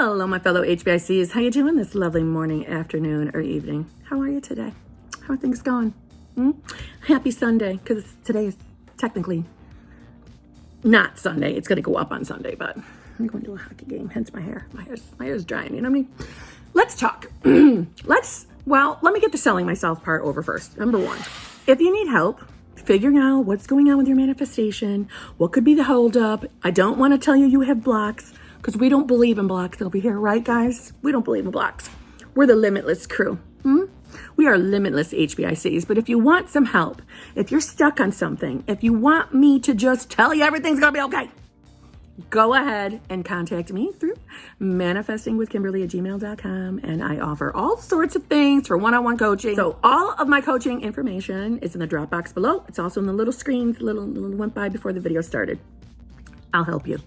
Hello, my fellow HBICs. How you doing this lovely morning, afternoon, or evening? How are you today? How are things going? Happy Sunday, because today is technically not Sunday. It's going to go up on Sunday, but I'm going to a hockey game, hence my hair. My hair's drying, you know what I mean? Let's talk. Let me get the selling myself part over first. Number one, if you need help figuring out what's going on with your manifestation, what could be the holdup, I don't want to tell you have blocks, because we don't believe in blocks over here, right, guys? We don't believe in blocks. We're the limitless crew. We are limitless HBICs. But if you want some help, if you're stuck on something, if you want me to just tell you everything's going to be okay, go ahead and contact me through manifestingwithkimberly@gmail.com. And I offer all sorts of things for one-on-one coaching. So all of my coaching information is in the drop box below. It's also in the little screens, little went by before the video started. I'll help you.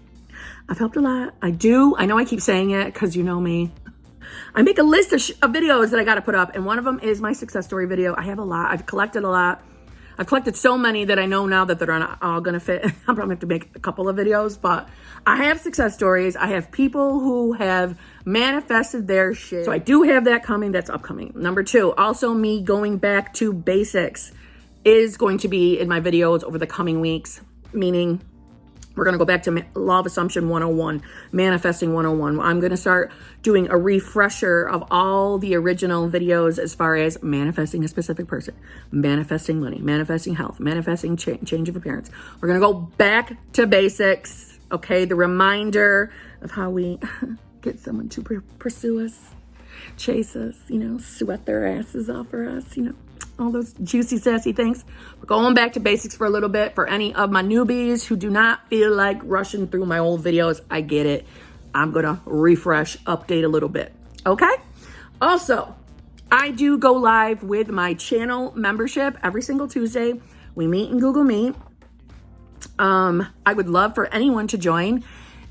I've helped a lot. I know I keep saying it because you know me. I make a list of videos that I got to put up, and one of them is my success story video. I have a lot. I've collected a lot. I've collected so many that I know now that they're not all going to fit. I'll probably have to make a couple of videos, but I have success stories. I have people who have manifested their shit. So I do have that coming. That's upcoming. Number two, also me going back to basics is going to be in my videos over the coming weeks, meaning we're going to go back to Law of Assumption 101, Manifesting 101. I'm going to start doing a refresher of all the original videos as far as manifesting a specific person, manifesting money, manifesting health, manifesting change of appearance. We're going to go back to basics, okay? The reminder of how we get someone to pursue us, chase us, sweat their asses off for us, all those juicy, sassy things. We're going back to basics for a little bit. For any of my newbies who do not feel like rushing through my old videos, I get it. I'm going to refresh, update a little bit. Okay? Also, I do go live with my channel membership every single Tuesday. We meet in Google Meet. I would love for anyone to join.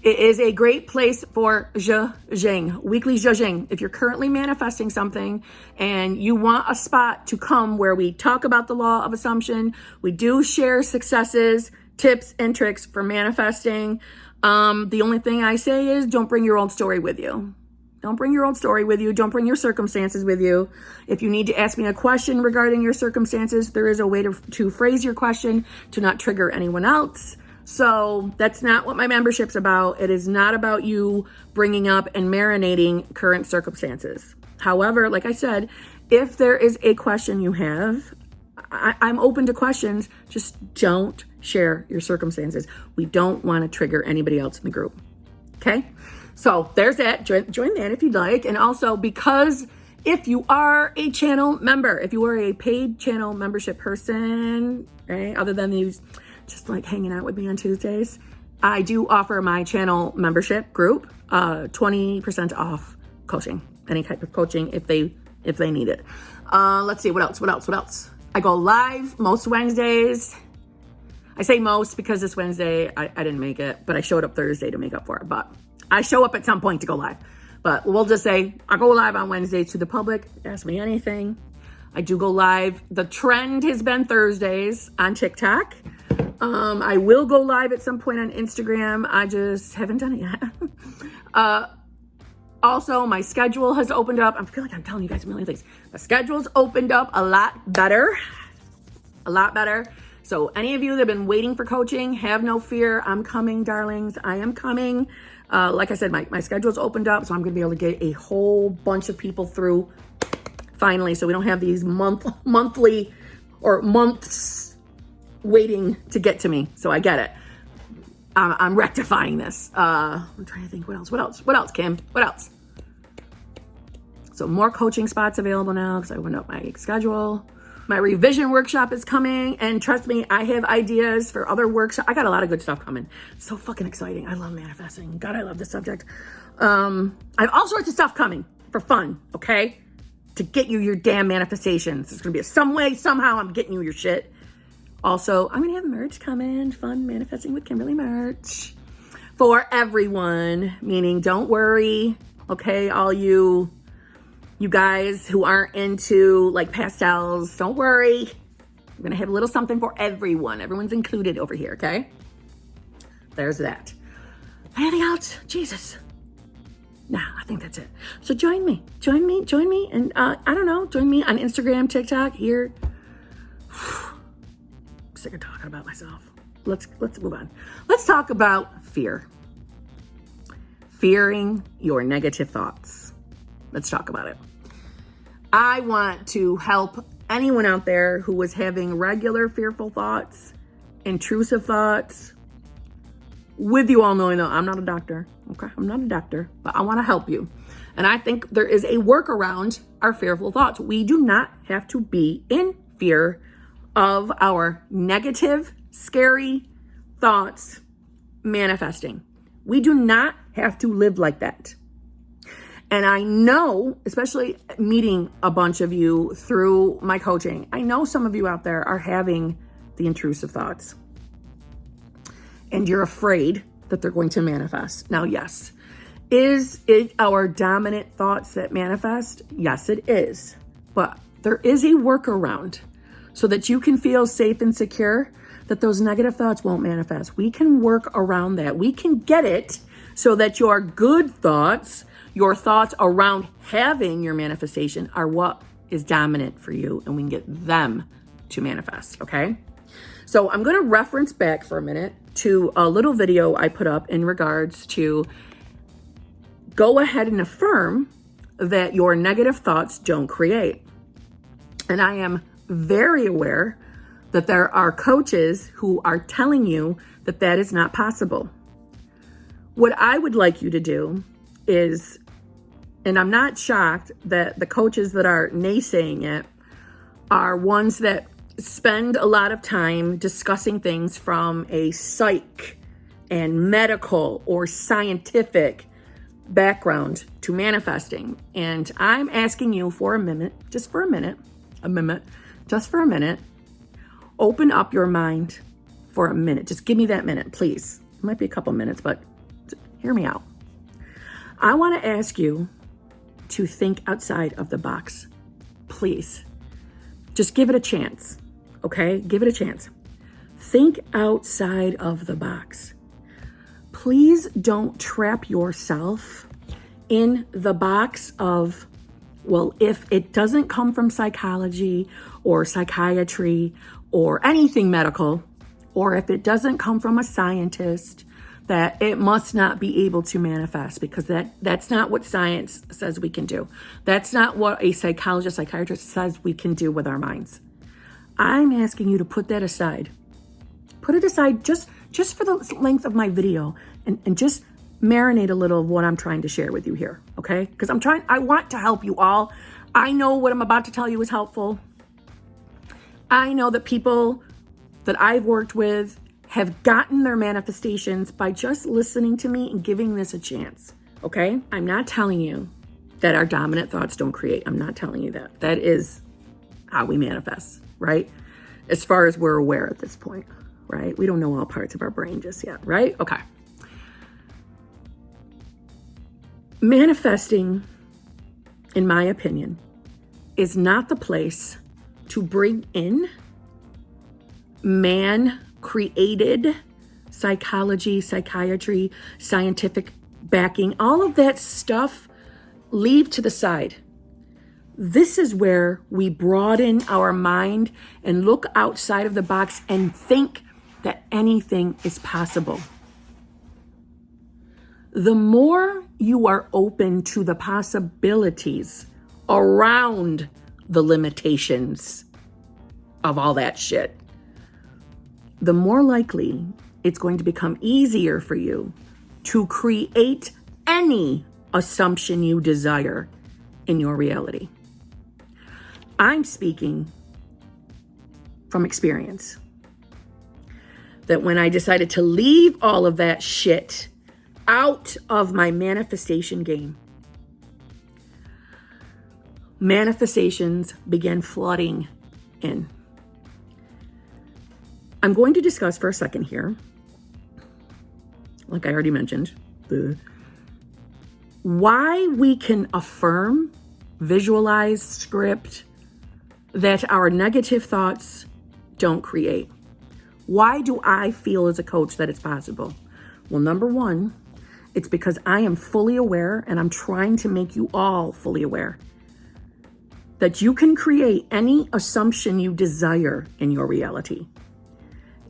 It is a great place for zhuzhing, weekly zhuzhing. If you're currently manifesting something and you want a spot to come where we talk about the law of assumption, we do share successes, tips, and tricks for manifesting. The only thing I say is don't bring your old story with you. Don't bring your old story with you. Don't bring your circumstances with you. If you need to ask me a question regarding your circumstances, there is a way to phrase your question to not trigger anyone else. So that's not what my membership's about. It is not about you bringing up and marinating current circumstances. However, like I said, if there is a question you have, I'm open to questions. Just don't share your circumstances. We don't want to trigger anybody else in the group. Okay? So there's that. Join that if you'd like. And also, because if you are a channel member, if you are a paid channel membership person, right, other than these just like hanging out with me on Tuesdays, I do offer my channel membership group 20% off coaching, any type of coaching if they need it. Let's see, what else? I go live most Wednesdays. I say most because this Wednesday I didn't make it, but I showed up Thursday to make up for it. But I show up at some point to go live. But we'll just say I go live on Wednesdays to the public. Ask me anything. I do go live. The trend has been Thursdays on TikTok. I will go live at some point on Instagram. I just haven't done it yet. Also, my schedule has opened up. I feel like I'm telling you guys a million things. The schedule's opened up a lot better. So any of you that have been waiting for coaching, have no fear. I'm coming, darlings. I am coming. Like I said, my schedule's opened up, so I'm going to be able to get a whole bunch of people through finally. So we don't have these monthly or months waiting to get to me. So I get it. I'm rectifying this. I'm trying to think what else, Kim? What else? So more coaching spots available now because I opened up my schedule. My revision workshop is coming, and trust me, I have ideas for other workshops. I got a lot of good stuff coming. It's so fucking exciting. I love manifesting. God, I love this subject. I have all sorts of stuff coming for fun, okay? To get you your damn manifestations. It's going to be some way, somehow I'm getting you your shit. Also, I'm going to have merch coming, fun Manifesting with Kimberly merch for everyone, meaning don't worry, okay, all you guys who aren't into like pastels, don't worry. I'm going to have a little something for everyone. Everyone's included over here, okay? There's that. Anything else? Jesus. Nah, I think that's it. So join me. And I don't know, join me on Instagram, TikTok, here. I'm sick of talking about myself. Let's move on. Let's talk about fear. Fearing your negative thoughts. Let's talk about it. I want to help anyone out there who is having regular fearful thoughts, intrusive thoughts, with you all knowing that I'm not a doctor. Okay, I'm not a doctor, but I want to help you. And I think there is a workaround our fearful thoughts. We do not have to be in fear of our negative, scary thoughts manifesting. We do not have to live like that. And I know, especially meeting a bunch of you through my coaching, I know some of you out there are having the intrusive thoughts. And you're afraid that they're going to manifest. Now, yes, is it our dominant thoughts that manifest? Yes, it is. But there is a workaround so that you can feel safe and secure that those negative thoughts won't manifest. We can work around that. We can get it so that your good thoughts, your thoughts around having your manifestation, are what is dominant for you, and we can get them to manifest, okay? So I'm going to reference back for a minute to a little video I put up in regards to go ahead and affirm that your negative thoughts don't create. And I am very aware that there are coaches who are telling you that that is not possible. What I would like you to do is, and I'm not shocked that the coaches that are naysaying it are ones that spend a lot of time discussing things from a psych and medical or scientific background to manifesting. And I'm asking you for a minute, open up your mind for a minute. Just give me that minute, please. It might be a couple minutes, but hear me out. I want to ask you to think outside of the box, please. Just give it a chance, okay? Give it a chance. Think outside of the box. Please don't trap yourself in the box of, well, if it doesn't come from psychology or psychiatry or anything medical, or if it doesn't come from a scientist, that it must not be able to manifest, because that's not what science says we can do. That's not what a psychologist, psychiatrist says we can do with our minds. I'm asking you to put that aside. Put it aside just for the length of my video, and just marinate a little of what I'm trying to share with you here, okay? Because I want to help you all. I know what I'm about to tell you is helpful. I know that people that I've worked with have gotten their manifestations by just listening to me and giving this a chance, okay? I'm not telling you that our dominant thoughts don't create. I'm not telling you that. That is how we manifest, right? As far as we're aware at this point, right? We don't know all parts of our brain just yet, right? Okay. Manifesting, in my opinion, is not the place to bring in man-created psychology, psychiatry, scientific backing, all of that stuff. Leave to the side. This is where we broaden our mind and look outside of the box and think that anything is possible. The more you are open to the possibilities around the limitations of all that shit, the more likely it's going to become easier for you to create any assumption you desire in your reality. I'm speaking from experience. That when I decided to leave all of that shit out of my manifestation game, manifestations began flooding in. I'm going to discuss for a second here, like I already mentioned, why we can affirm, visualize, script that our negative thoughts don't create. Why do I feel as a coach that it's possible? Well, number one It's because I am fully aware, and I'm trying to make you all fully aware, that you can create any assumption you desire in your reality.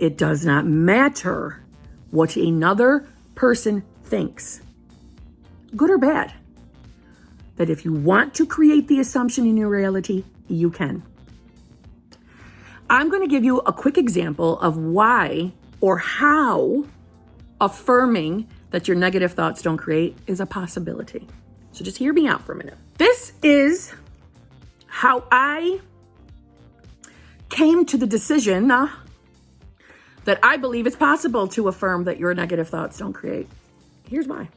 It does not matter what another person thinks, good or bad. That if you want to create the assumption in your reality, you can. I'm going to give you a quick example of why or how affirming that your negative thoughts don't create is a possibility. So just hear me out for a minute. This is how I came to the decision that I believe it's possible to affirm that your negative thoughts don't create. Here's why.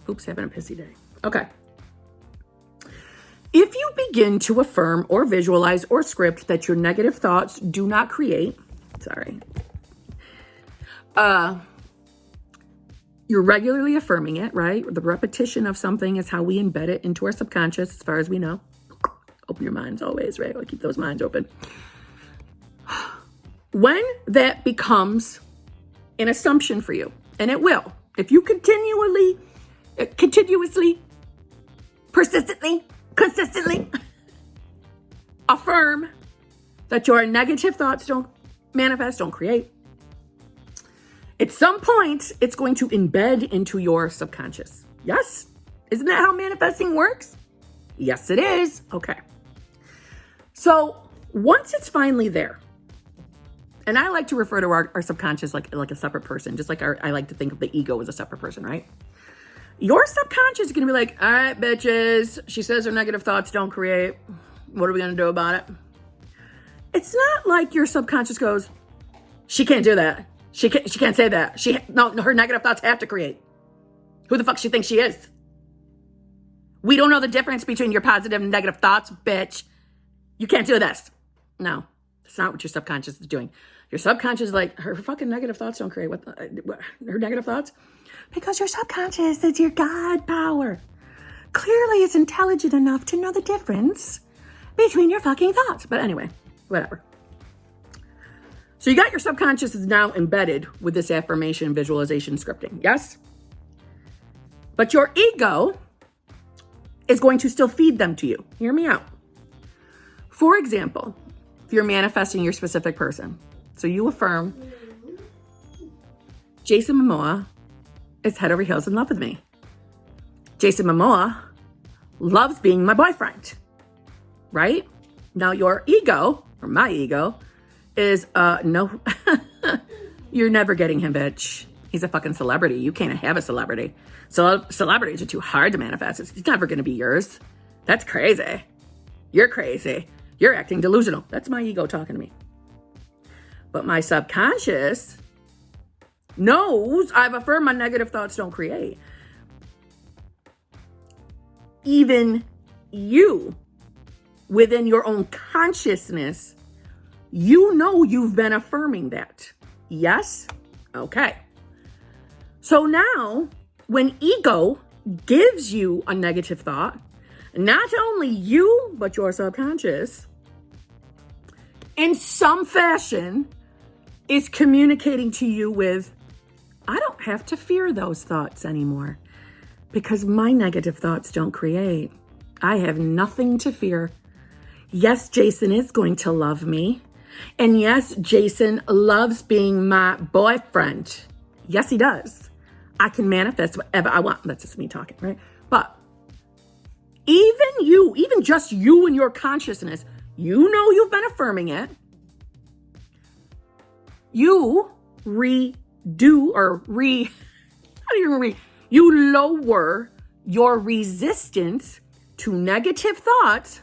Oops, having a pissy day. Okay. If you begin to affirm or visualize or script that your negative thoughts do not create, you're regularly affirming it, right? The repetition of something is how we embed it into our subconscious, as far as we know. Open your minds always, right? Keep those minds open. When that becomes an assumption for you, and it will, if you continuously, persistently, consistently affirm that your negative thoughts don't manifest, don't create, at some point, it's going to embed into your subconscious. Yes? Isn't that how manifesting works? Yes, it is. Okay. So once it's finally there, and I like to refer to our subconscious like a separate person, just like I like to think of the ego as a separate person, right? Your subconscious is going to be like, all right, bitches, she says her negative thoughts don't create. What are we going to do about it? It's not like your subconscious goes, she can't do that. She can't say that. No, her negative thoughts have to create. Who the fuck she thinks she is? We don't know the difference between your positive and negative thoughts, bitch. You can't do this. No, that's not what your subconscious is doing. Your subconscious is like, her fucking negative thoughts don't create. What her negative thoughts? Because your subconscious is your God power. Clearly it's intelligent enough to know the difference between your fucking thoughts. But anyway, whatever. So you got your subconscious is now embedded with this affirmation, visualization, scripting. Yes? But your ego is going to still feed them to you. Hear me out. For example, if you're manifesting your specific person, so you affirm, Jason Momoa is head over heels in love with me. Jason Momoa loves being my boyfriend, right? Now your ego, or my ego, is, no, you're never getting him, bitch. He's a fucking celebrity. You can't have a celebrity. So celebrities are too hard to manifest. It's never going to be yours. That's crazy. You're crazy. You're acting delusional. That's my ego talking to me. But my subconscious knows I've affirmed my negative thoughts don't create. Even you, within your own consciousness, you know you've been affirming that. Yes? Okay. So now, when ego gives you a negative thought, not only you, but your subconscious, in some fashion, is communicating to you with, I don't have to fear those thoughts anymore because my negative thoughts don't create. I have nothing to fear. Yes, Jason is going to love me. And yes, Jason loves being my boyfriend. Yes, he does. I can manifest whatever I want. That's just me talking, right? But even just you and your consciousness, you know you've been affirming it. You you lower your resistance to negative thoughts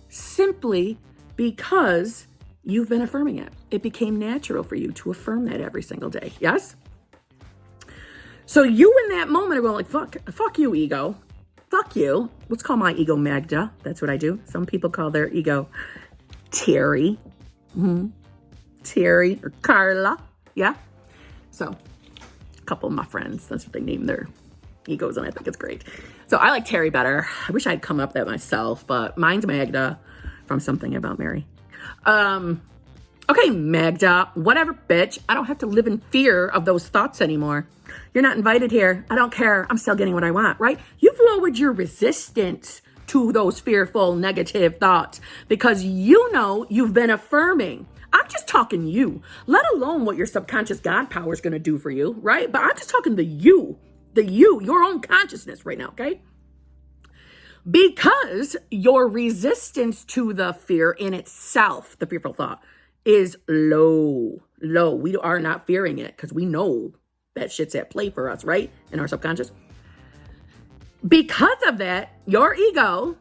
simply because you've been affirming it. It became natural for you to affirm that every single day. Yes? So you in that moment are going like, fuck you, ego. Fuck you. Let's call my ego Magda. That's what I do. Some people call their ego Terry. Terry or Carla. Yeah? So a couple of my friends, that's what they name their egos, and I think it's great. So I like Terry better. I wish I'd come up with that myself, but mine's Magda from Something About Mary. Okay, Magda, whatever, bitch. I don't have to live in fear of those thoughts anymore. You're not invited here. I don't care. I'm still getting what I want, right? You've lowered your resistance to those fearful, negative thoughts because you know you've been affirming. I'm just talking you, let alone what your subconscious God power is going to do for you, right? But I'm just talking you, your own consciousness right now, okay? Because your resistance to the fear in itself, the fearful thought, is low. We are not fearing it because we know that shit's at play for us, right? In our subconscious. Because of that, your ego,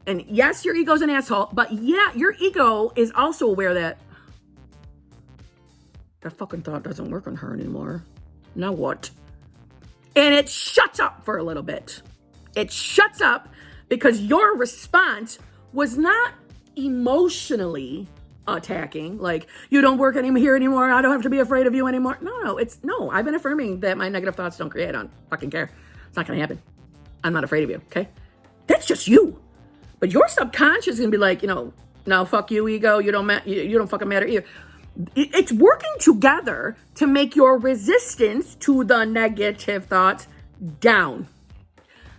and yes, your ego's an asshole, but yeah, your ego is also aware that fucking thought doesn't work on her anymore. Now what? And it shuts up for a little bit. It shuts up because your response was not emotionally attacking, like, you don't work here anymore, I don't have to be afraid of you anymore. No, I've been affirming that my negative thoughts don't create. I don't fucking care. It's not gonna happen. I'm not afraid of you, okay? That's just you. But your subconscious is gonna be like, no, fuck you, ego, you don't fucking matter either. It's working together to make your resistance to the negative thoughts down.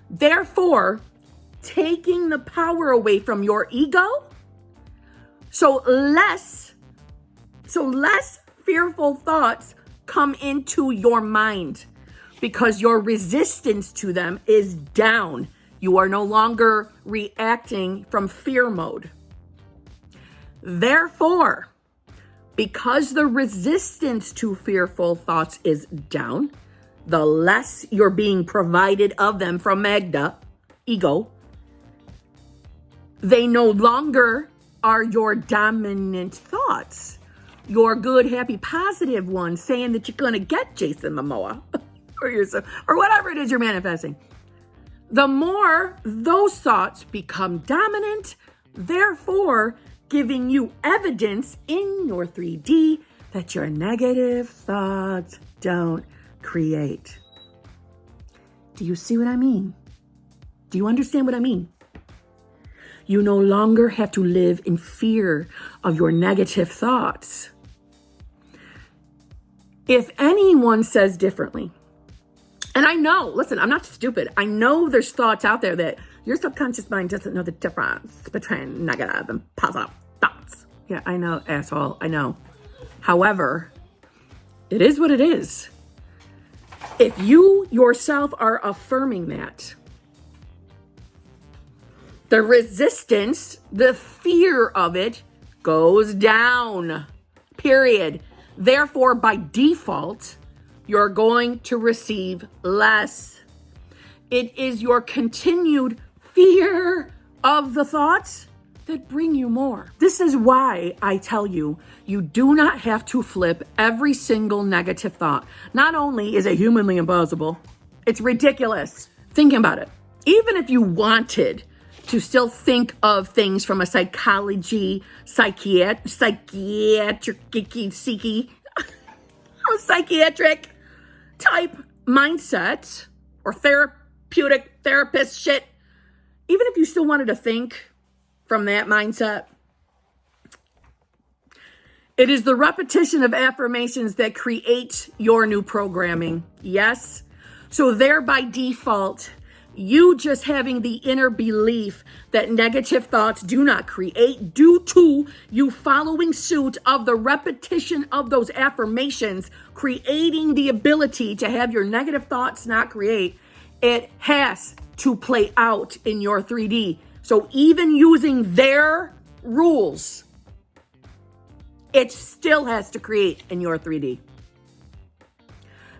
Therefore, taking the power away from your ego, so less fearful thoughts come into your mind because your resistance to them is down. You are no longer reacting from fear mode. Therefore, because the resistance to fearful thoughts is down, the less you're being provided of them from Magda, ego, they no longer are your dominant thoughts, your good, happy, positive ones saying that you're going to get Jason Momoa or whatever it is you're manifesting. The more those thoughts become dominant, therefore giving you evidence in your 3D that your negative thoughts don't create. Do you see what I mean? Do you understand what I mean? You no longer have to live in fear of your negative thoughts. If anyone says differently, and I know, listen, I'm not stupid. I know there's thoughts out there that your subconscious mind doesn't know the difference between negative and positive thoughts. Yeah, I know, asshole, I know. However, it is what it is. If you yourself are affirming that, the resistance, the fear of it goes down, period. Therefore, by default, you're going to receive less. It is your continued fear of the thoughts that bring you more. This is why I tell you, you do not have to flip every single negative thought. Not only is it humanly impossible, it's ridiculous. Thinking about it. Even if you wanted to still think of things from a psychiatric type mindset or therapist shit, even if you still wanted to think from that mindset, it is the repetition of affirmations that create your new programming. Yes. So there by default, you just having the inner belief that negative thoughts do not create due to you following suit of the repetition of those affirmations, creating the ability to have your negative thoughts not create, it has to play out in your 3D. So even using their rules, it still has to create in your 3D.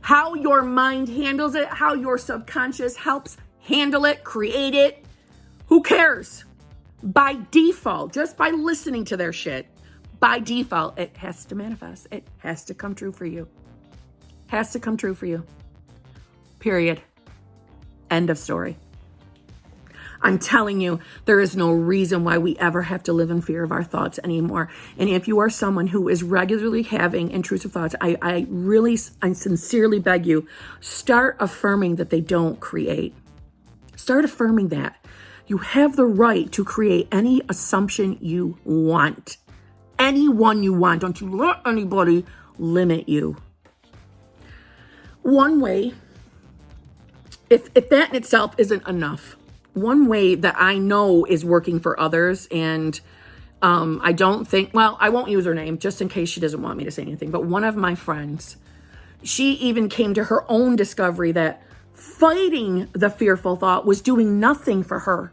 How your mind handles it, how your subconscious helps handle it, create it, who cares? By default, just by listening to their shit, by default, it has to manifest. It has to come true for you. Has to come true for you. Period. End of story. I'm telling you, there is no reason why we ever have to live in fear of our thoughts anymore. And if you are someone who is regularly having intrusive thoughts, I sincerely beg you, start affirming that they don't create. Start affirming that. You have the right to create any assumption you want. anyone you want. Don't you let anybody limit you. One way, if that in itself isn't enough, one way that I know is working for others, and I don't think, well, I won't use her name just in case she doesn't want me to say anything, but one of my friends, she even came to her own discovery that fighting the fearful thought was doing nothing for her.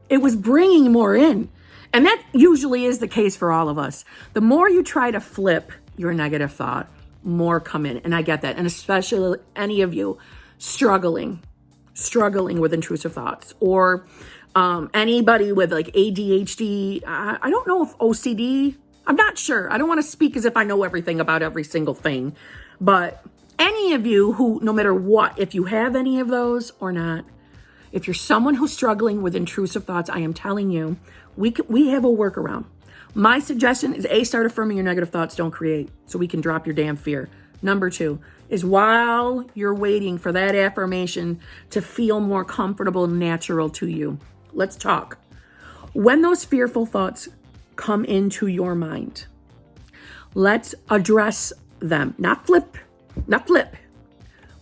It was bringing more in. And that usually is the case for all of us. The more you try to flip your negative thought, more come in. And I get that. And especially any of you struggling with intrusive thoughts, or anybody with like ADHD. I don't know if OCD, I'm not sure. I don't want to speak as if I know everything about every single thing, but any of you who, no matter what, if you have any of those or not, if you're someone who's struggling with intrusive thoughts, I am telling you, we have a workaround. My suggestion is start affirming your negative thoughts don't create, so we can drop your damn fear. Number 2 is, while you're waiting for that affirmation to feel more comfortable and natural to you, let's talk. When those fearful thoughts come into your mind, let's address them. Not flip.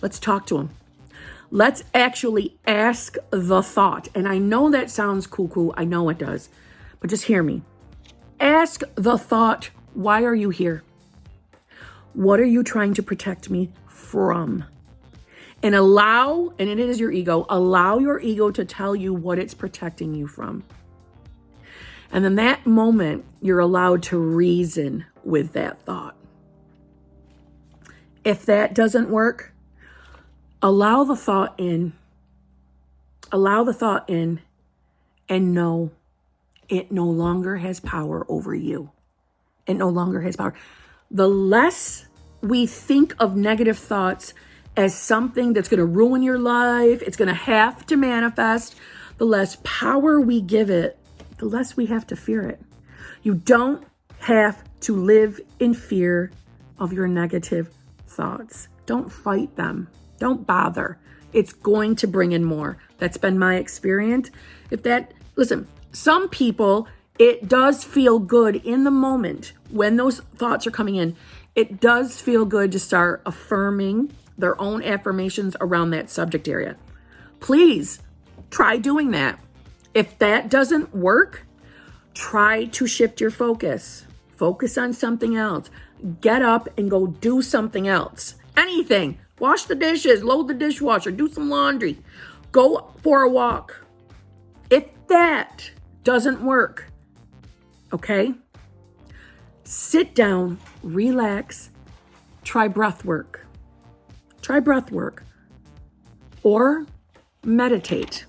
Let's talk to them. Let's actually ask the thought. And I know that sounds cuckoo. I know it does. But just hear me. Ask the thought, why are you here? What are you trying to protect me from? And allow, and it is your ego, allow your ego to tell you what it's protecting you from. And in that moment, you're allowed to reason with that thought. If that doesn't work, allow the thought in, and know it no longer has power over you. It no longer has power. The less we think of negative thoughts as something that's going to ruin your life, it's going to have to manifest, the less power we give it, the less we have to fear it. You don't have to live in fear of your negative thoughts. Don't fight them. Don't bother. It's going to bring in more. That's been my experience. Listen, some people, it does feel good in the moment when those thoughts are coming in. It does feel good to start affirming their own affirmations around that subject area. Please try doing that. If that doesn't work, try to shift your focus. Focus on something else. Get up and go do something else. Anything. Wash the dishes, load the dishwasher, do some laundry, go for a walk. If that doesn't work, okay, sit down, relax, try breath work. Or meditate.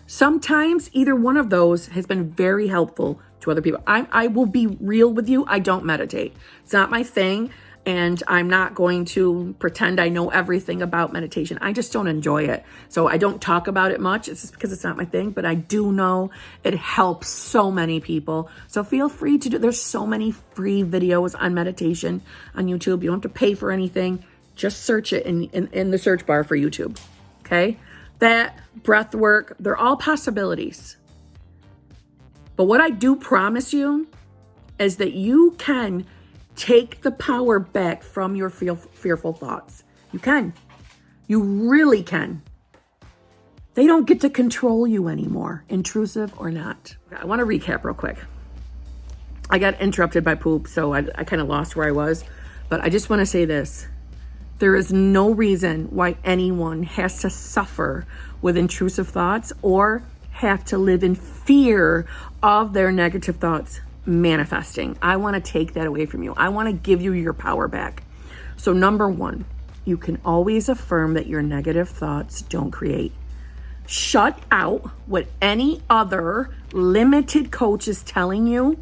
Sometimes either one of those has been very helpful to other people. I will be real with you. I don't meditate. It's not my thing. And I'm not going to pretend I know everything about meditation. I just don't enjoy it. So I don't talk about it much. It's just because it's not my thing. But I do know it helps so many people. So feel free to do. There's so many free videos on meditation on YouTube. You don't have to pay for anything. Just search it in the search bar for YouTube. Okay? That, breath work, they're all possibilities. But what I do promise you is that you can take the power back from your fearful thoughts. You can. You really can. They don't get to control you anymore, intrusive or not. I want to recap real quick. I got interrupted by poop, so I kind of lost where I was. But I just want to say this. There is no reason why anyone has to suffer with intrusive thoughts or have to live in fear of their negative thoughts manifesting. I want to take that away from you. I want to give you your power back. So number 1, you can always affirm that your negative thoughts don't create. Shut out what any other limited coach is telling you.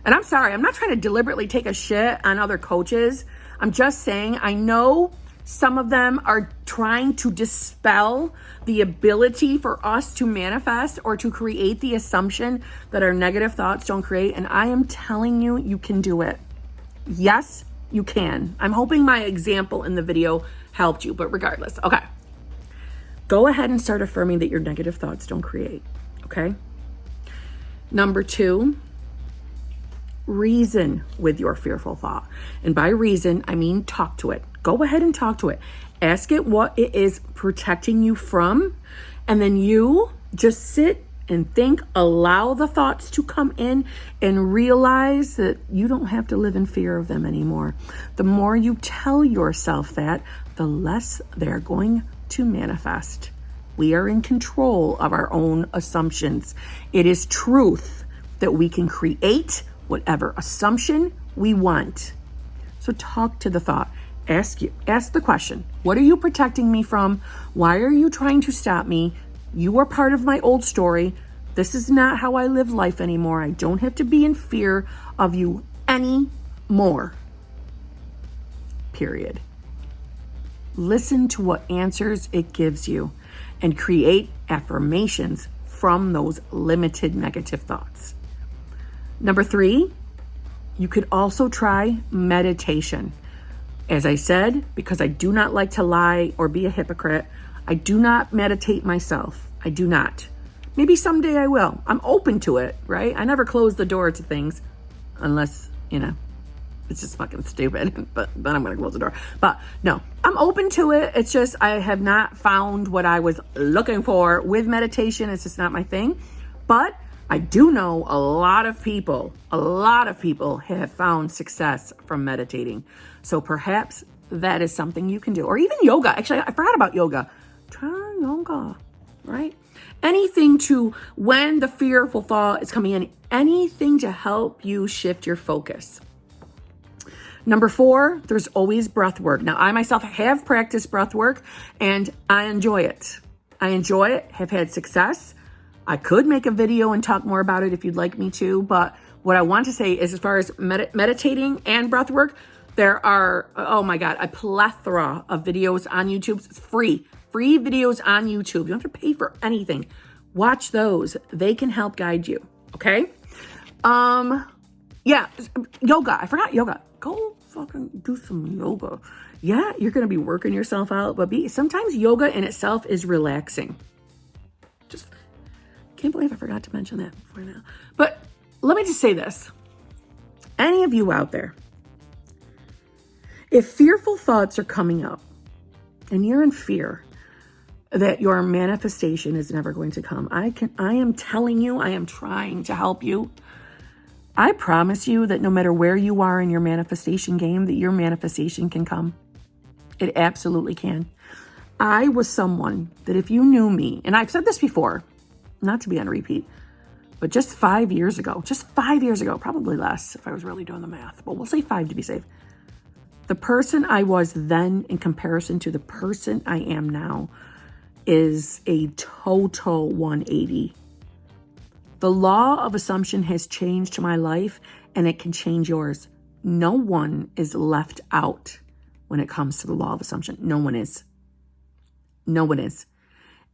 And I'm sorry, I'm not trying to deliberately take a shit on other coaches. I'm just saying, I know some of them are trying to dispel the ability for us to manifest or to create the assumption that our negative thoughts don't create. And I am telling you, you can do it. Yes, you can. I'm hoping my example in the video helped you, but regardless, okay. Go ahead and start affirming that your negative thoughts don't create, okay? Number 2, reason with your fearful thought. And by reason, I mean talk to it. Go ahead and talk to it. Ask it what it is protecting you from. And then you just sit and think, allow the thoughts to come in and realize that you don't have to live in fear of them anymore. The more you tell yourself that, the less they're going to manifest. We are in control of our own assumptions. It is truth that we can create whatever assumption we want. So talk to the thought. Ask the question, what are you protecting me from? Why are you trying to stop me? You are part of my old story. This is not how I live life anymore. I don't have to be in fear of you anymore. Period. Listen to what answers it gives you and create affirmations from those limited negative thoughts. Number 3, you could also try meditation. As I said, because I do not like to lie or be a hypocrite, I do not meditate myself. I do not. Maybe someday I will. I'm open to it, right? I never close the door to things unless, it's just fucking stupid, but then I'm going to close the door. But no, I'm open to it. It's just I have not found what I was looking for with meditation. It's just not my thing. But I do know a lot of people have found success from meditating. So perhaps that is something you can do. Or even yoga. Actually, I forgot about yoga. Try yoga, right? Anything to, when the fearful thought is coming in, anything to help you shift your focus. Number 4, there's always breath work. Now, I myself have practiced breath work and I enjoy it. Have had success. I could make a video and talk more about it if you'd like me to, but what I want to say is as far as meditating and breath work, there are, oh my God, a plethora of videos on YouTube. It's free videos on YouTube. You don't have to pay for anything. Watch those. They can help guide you. Okay. Yeah. Yoga. I forgot yoga. Go fucking do some yoga. Yeah. You're going to be working yourself out, but sometimes yoga in itself is relaxing. Just can't believe I forgot to mention that before now. But let me just say this. Any of you out there, if fearful thoughts are coming up and you're in fear that your manifestation is never going to come, I am telling you, I am trying to help you. I promise you that no matter where you are in your manifestation game, that your manifestation can come. It absolutely can. I was someone that if you knew me, and I've said this before, not to be on repeat, but just 5 years ago, probably less if I was really doing the math, but we'll say 5 to be safe. The person I was then in comparison to the person I am now is a total 180. The law of assumption has changed my life and it can change yours. No one is left out when it comes to the law of assumption. No one is.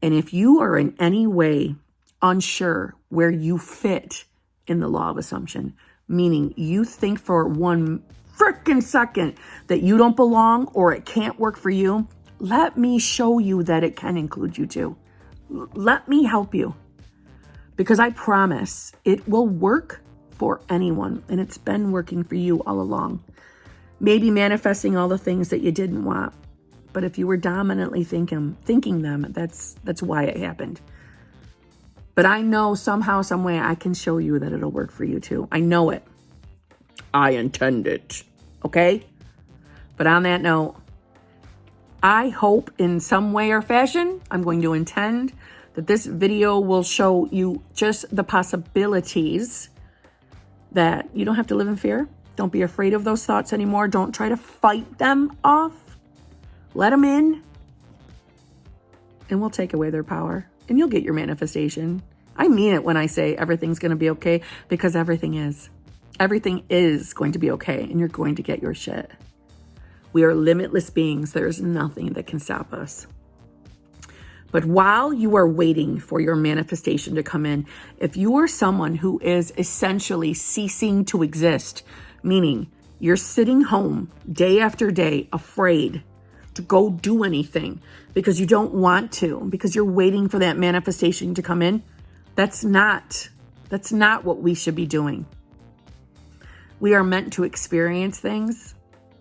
And if you are in any way unsure where you fit in the law of assumption, meaning you think for one freaking second that you don't belong or it can't work for you, let me show you that it can include you too. Let me help you, because I promise it will work for anyone, and it's been working for you all along. Maybe manifesting all the things that you didn't want, but if you were dominantly thinking them, that's why it happened. But I know somehow, some way I can show you that it'll work for you too. I know it. I intend it. Okay? But on that note, I hope in some way or fashion, I'm going to intend that this video will show you just the possibilities that you don't have to live in fear. Don't be afraid of those thoughts anymore. Don't try to fight them off. Let them in, and we'll take away their power, and you'll get your manifestation. I mean it when I say everything's going to be okay, because everything is. Everything is going to be okay, and you're going to get your shit. We are limitless beings. There's nothing that can stop us. But while you are waiting for your manifestation to come in, if you are someone who is essentially ceasing to exist, meaning you're sitting home day after day, afraid to go do anything because you don't want to, because you're waiting for that manifestation to come in, that's not what we should be doing. We are meant to experience things.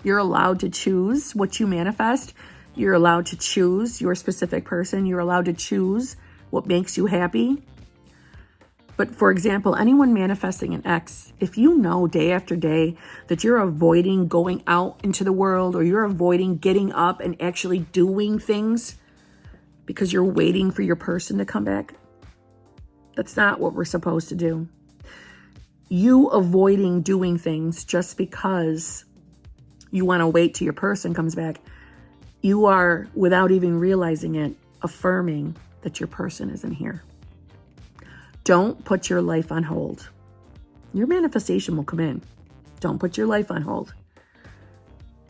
You're allowed to choose what you manifest. You're allowed to choose your specific person. You're allowed to choose what makes you happy. But for example, anyone manifesting an ex, if you know day after day that you're avoiding going out into the world, or you're avoiding getting up and actually doing things because you're waiting for your person to come back, that's not what we're supposed to do. You avoiding doing things just because you want to wait till your person comes back, you are, without even realizing it, affirming that your person isn't here. Don't put your life on hold. Your manifestation will come in. Don't put your life on hold.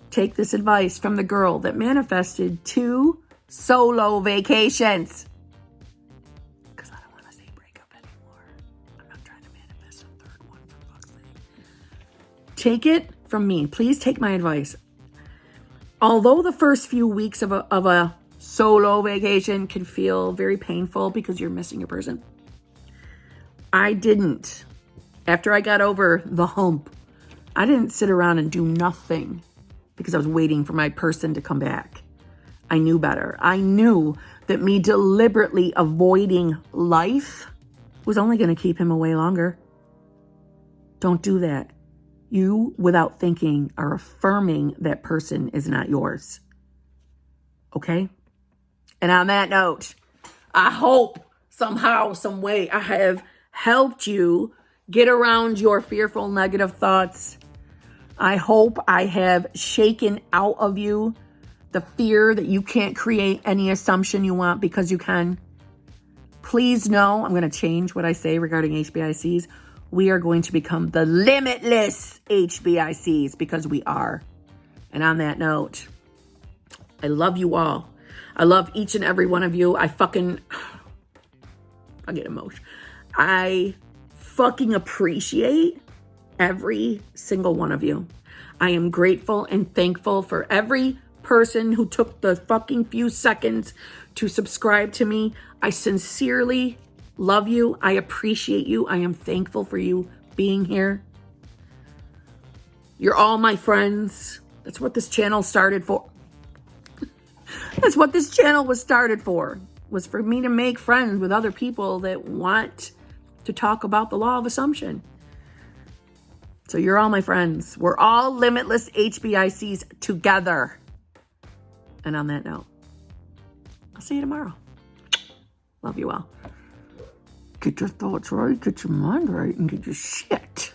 Take this advice from the girl that manifested 2 solo vacations. Because I don't want to say breakup anymore. I'm not trying to manifest a 3rd one, for fuck's sake. Take it from me. Please take my advice. Although the first few weeks of a solo vacation can feel very painful because you're missing your person, I didn't. After I got over the hump, I didn't sit around and do nothing because I was waiting for my person to come back. I knew better. I knew that me deliberately avoiding life was only going to keep him away longer. Don't do that. You, without thinking, are affirming that person is not yours. Okay? And on that note, I hope somehow, some way, I have helped you get around your fearful negative thoughts. I hope I have shaken out of you the fear that you can't create any assumption you want because you can. Please know, I'm going to change what I say regarding HBICs. We are going to become the limitless HBICs because we are. And on that note, I love you all. I love each and every one of you. I get emotional. I fucking appreciate every single one of you. I am grateful and thankful for every person who took the fucking few seconds to subscribe to me. I sincerely love you. I appreciate you. I am thankful for you being here. You're all my friends. That's what this channel started for. That's what this channel was started for. Was for me to make friends with other people that want to talk about the law of assumption. So you're all my friends. We're all limitless HBICs together. And on that note, I'll see you tomorrow. Love you all. Get your thoughts right, get your mind right, and get your shit